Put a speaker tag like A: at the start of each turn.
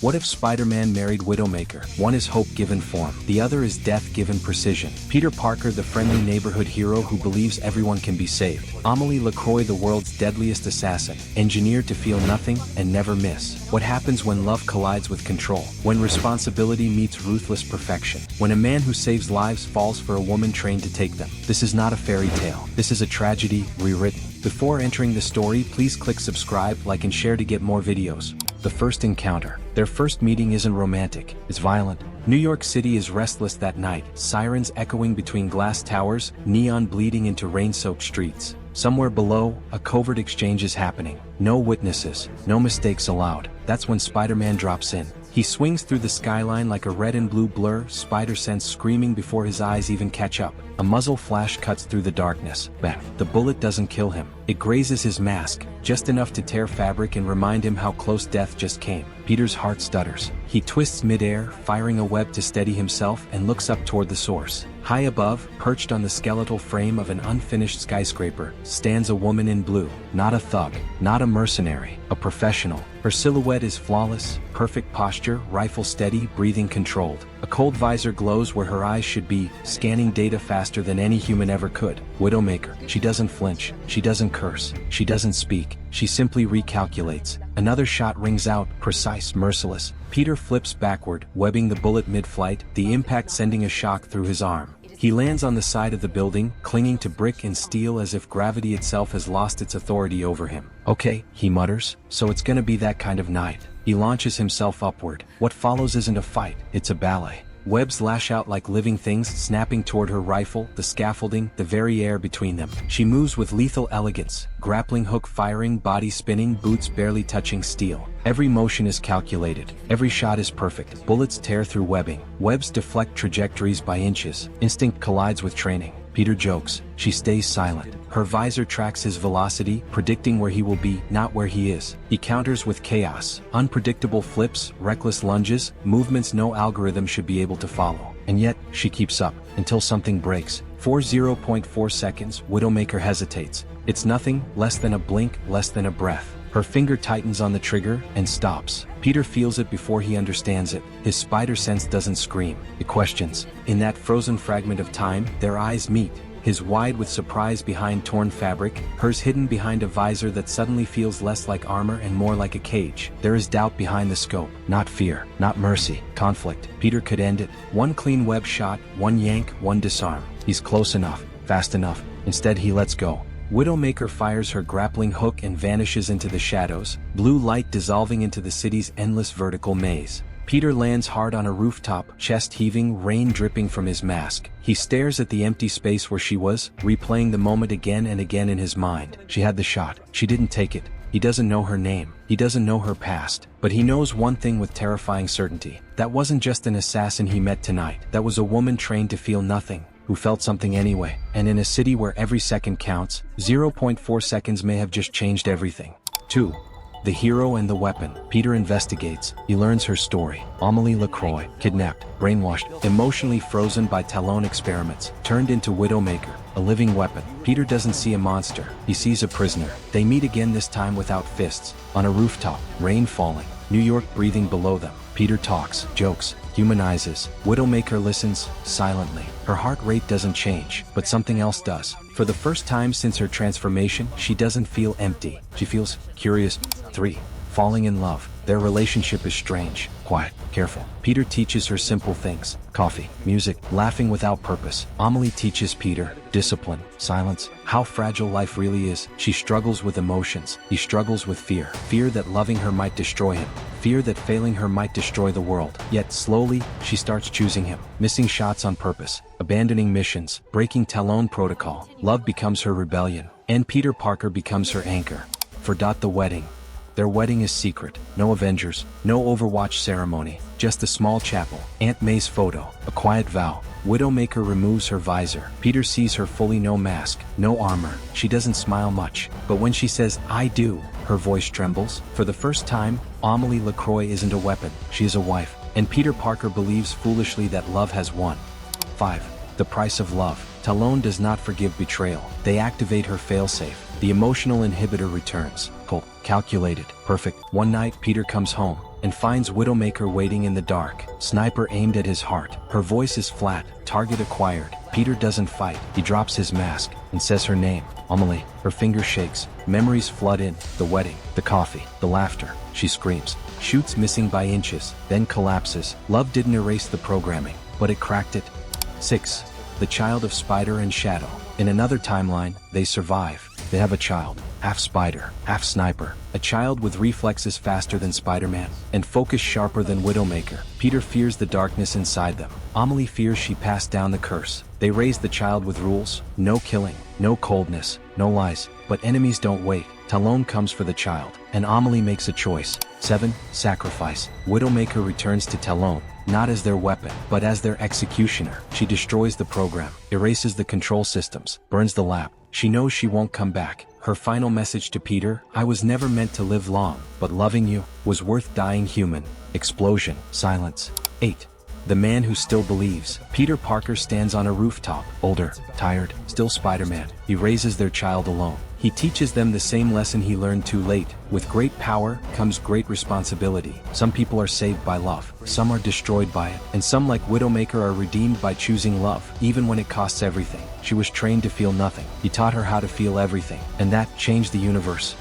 A: What if Spider-Man married Widowmaker? One is hope given form, the other is death given precision. Peter Parker, the friendly neighborhood hero who believes everyone can be saved. Amélie Lacroix, the world's deadliest assassin, engineered to feel nothing and never miss. What happens when love collides with control? When responsibility meets ruthless perfection? When a man who saves lives falls for a woman trained to take them? This is not a fairy tale. This is a tragedy rewritten. Before entering the story, please click subscribe, like and share to get more videos. The first encounter. Their first meeting isn't romantic, it's violent. New York City is restless that night, sirens echoing between glass towers, neon bleeding into rain-soaked streets. Somewhere below, a covert exchange is happening. No witnesses, no mistakes allowed. That's when Spider-Man drops in. He swings through the skyline like a red and blue blur, Spider-Sense screaming before his eyes even catch up. A muzzle flash cuts through the darkness. Bam! The bullet doesn't kill him. It grazes his mask, just enough to tear fabric and remind him how close death just came. Peter's heart stutters. He twists midair, firing a web to steady himself, and looks up toward the source. High above, perched on the skeletal frame of an unfinished skyscraper, stands a woman in blue. Not a thug, not a mercenary, a professional. Her silhouette is flawless, perfect posture, rifle steady, breathing controlled. A cold visor glows where her eyes should be, scanning data faster than any human ever could. Widowmaker. She doesn't flinch, she doesn't curse, she doesn't speak, she simply recalculates. Another shot rings out, precise, merciless. Peter flips backward, webbing the bullet mid-flight, the impact sending a shock through his arm. He lands on the side of the building, clinging to brick and steel as if gravity itself has lost its authority over him. Okay, he mutters, so it's gonna be that kind of night. He launches himself upward. What follows isn't a fight, it's a ballet. Webs lash out like living things, snapping toward her rifle, the scaffolding, the very air between them. She moves with lethal elegance, grappling hook firing, body spinning, boots barely touching steel. Every motion is calculated. Every shot is perfect. Bullets tear through webbing. Webs deflect trajectories by inches. Instinct collides with training. Peter jokes. She stays silent. Her visor tracks his velocity, predicting where he will be, not where he is. He counters with chaos. Unpredictable flips, reckless lunges, movements no algorithm should be able to follow. And yet, she keeps up, until something breaks. 0.4 seconds, Widowmaker hesitates. It's nothing, less than a blink, less than a breath. Her finger tightens on the trigger, and stops. Peter feels it before he understands it. His spider sense doesn't scream. It questions. In that frozen fragment of time, their eyes meet. His wide with surprise behind torn fabric, hers hidden behind a visor that suddenly feels less like armor and more like a cage. There is doubt behind the scope. Not fear, not mercy, conflict. Peter could end it. One clean web shot, one yank, one disarm. He's close enough, fast enough. Instead he lets go. Widowmaker fires her grappling hook and vanishes into the shadows, blue light dissolving into the city's endless vertical maze. Peter lands hard on a rooftop, chest heaving, rain dripping from his mask. He stares at the empty space where she was, replaying the moment again and again in his mind. She had the shot. She didn't take it. He doesn't know her name. He doesn't know her past. But he knows one thing with terrifying certainty. That wasn't just an assassin he met tonight. That was a woman trained to feel nothing, who felt something anyway. And in a city where every second counts, 0.4 seconds may have just changed everything. 2. The hero and the weapon. Peter investigates. He learns her story. Amélie Lacroix, kidnapped, brainwashed, emotionally frozen by Talon experiments, turned into Widowmaker, a living weapon. Peter doesn't see a monster. He sees a prisoner. They meet again, this time without fists. On a rooftop, rain falling, New York breathing below them. Peter talks, jokes, humanizes. Widowmaker listens, silently. Her heart rate doesn't change, but something else does. For the first time since her transformation, she doesn't feel empty. She feels curious. 3. Falling in love. Their relationship is strange, quiet, careful. Peter teaches her simple things. Coffee, music, laughing without purpose. Amélie teaches Peter discipline, silence, how fragile life really is. She struggles with emotions. He struggles with fear. Fear that loving her might destroy him. Fear that failing her might destroy the world. Yet slowly, she starts choosing him. Missing shots on purpose. Abandoning missions. Breaking Talon protocol. Love becomes her rebellion. And Peter Parker becomes her anchor. For the wedding. Their wedding is secret. No Avengers, no Overwatch ceremony, just a small chapel. Aunt May's photo, a quiet vow. Widowmaker removes her visor. Peter sees her fully, no mask, no armor. She doesn't smile much, but when she says, "I do," her voice trembles. For the first time, Amélie Lacroix isn't a weapon, she is a wife. And Peter Parker believes foolishly that love has won. 5. The price of love. Talon does not forgive betrayal. They activate her failsafe. The emotional inhibitor returns. Cold, calculated, perfect. One night, Peter comes home. and finds Widowmaker waiting in the dark, sniper aimed at his heart. Her voice is flat, target acquired. Peter doesn't fight, he drops his mask, and says her name, Amélie. Her finger shakes, memories flood in, the wedding, the coffee, the laughter. She screams, shoots missing by inches, then collapses. Love didn't erase the programming, but it cracked it. 6. The child of Spider and Shadow. In another timeline, they survive. They have a child, half spider, half sniper, a child with reflexes faster than Spider-Man, and focus sharper than Widowmaker. Peter fears the darkness inside them. Amélie fears she passed down the curse. They raise the child with rules: no killing, no coldness, no lies. But enemies don't wait. Talon comes for the child, and Amélie makes a choice. 7. Sacrifice. Widowmaker returns to Talon, not as their weapon, but as their executioner. She destroys the program, erases the control systems, burns the lab. She knows she won't come back. Her final message to Peter: I was never meant to live long, but loving you was worth dying human. Explosion. Silence. 8. The man who still believes. Peter Parker stands on a rooftop, older, tired, still Spider-Man. He raises their child alone. He teaches them the same lesson he learned too late. With great power comes great responsibility. Some people are saved by love, some are destroyed by it, and some, like Widowmaker, are redeemed by choosing love, even when it costs everything. She was trained to feel nothing. He taught her how to feel everything, and that changed the universe.